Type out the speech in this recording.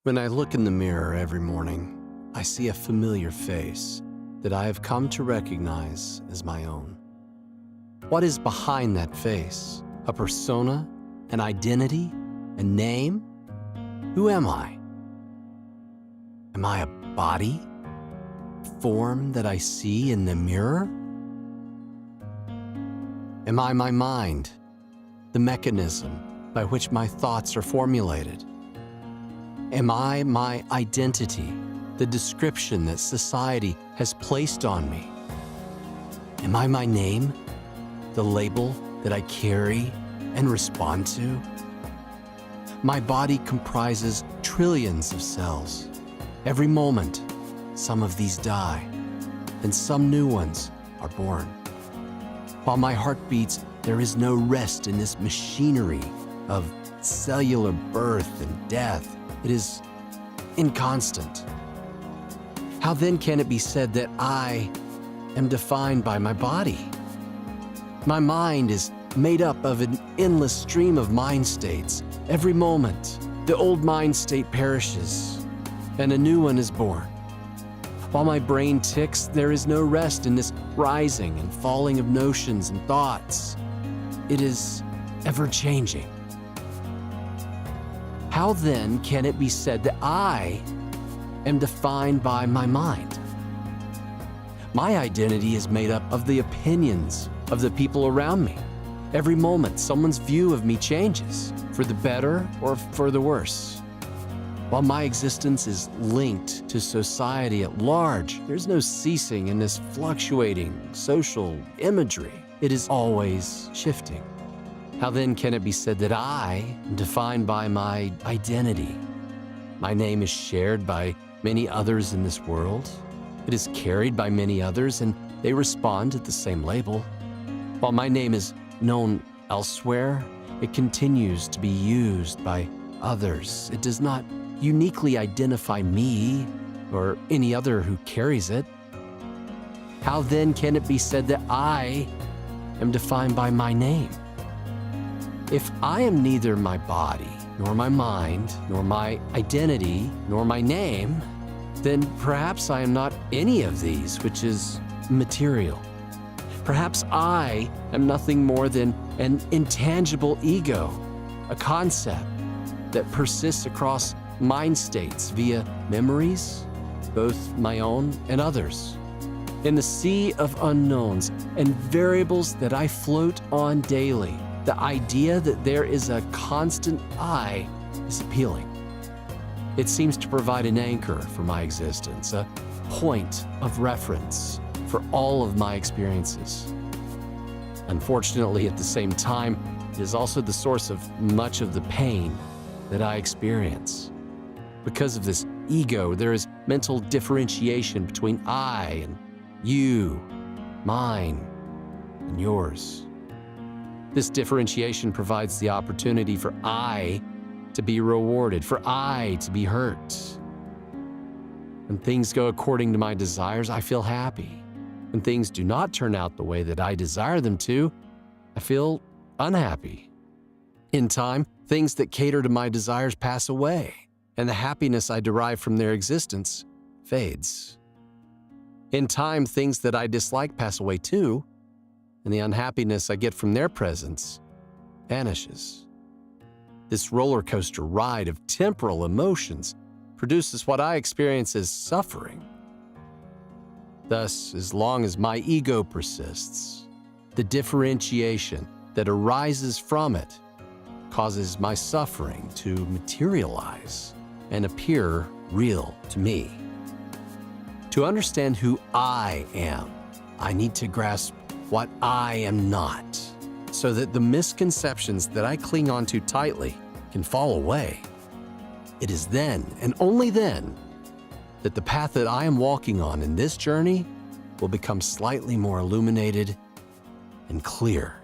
When I look in the mirror every morning, I see a familiar face that I have come to recognize as my own. What is behind that face? A persona? An identity? A name? Who am I? Am I a body? Form that I see in the mirror? Am I my mind? The mechanism by which my thoughts are formulated? Am I my identity, the description that society has placed on me? Am I my name, the label that I carry and respond to? My body comprises trillions of cells. Every moment, some of these die, and some new ones are born. While my heart beats, there is no rest in this machinery of cellular birth and death. It is inconstant. How then can it be said that I am defined by my body? My mind is made up of an endless stream of mind states. Every moment, the old mind state perishes and a new one is born. While my brain ticks, there is no rest in this rising and falling of notions and thoughts. It is ever changing. How then can it be said that I am defined by my mind? My identity is made up of the opinions of the people around me. Every moment, someone's view of me changes, for the better or for the worse. While my existence is linked to society at large, there's no ceasing in this fluctuating social imagery. It is always shifting. How then can it be said that I am defined by my identity? My name is shared by many others in this world. It is carried by many others, and they respond to the same label. While my name is known elsewhere, it continues to be used by others. It does not uniquely identify me or any other who carries it. How then can it be said that I am defined by my name? If I am neither my body, nor my mind, nor my identity, nor my name, then perhaps I am not any of these, which is material. Perhaps I am nothing more than an intangible ego, a concept that persists across mind states via memories, both my own and others. In the sea of unknowns and variables that I float on daily, the idea that there is a constant I is appealing. It seems to provide an anchor for my existence, a point of reference for all of my experiences. Unfortunately, at the same time, it is also the source of much of the pain that I experience. Because of this ego, there is mental differentiation between I and you, mine and yours. This differentiation provides the opportunity for I to be rewarded, for I to be hurt. When things go according to my desires, I feel happy. When things do not turn out the way that I desire them to, I feel unhappy. In time, things that cater to my desires pass away, and the happiness I derive from their existence fades. In time, things that I dislike pass away too, and the unhappiness I get from their presence vanishes. This roller coaster ride of temporal emotions produces what I experience as suffering. Thus, as long as my ego persists, the differentiation that arises from it causes my suffering to materialize and appear real to me. To understand who I am, I need to grasp what I am not, so that the misconceptions that I cling onto tightly can fall away. It is then, and only then, that the path that I am walking on in this journey will become slightly more illuminated and clear.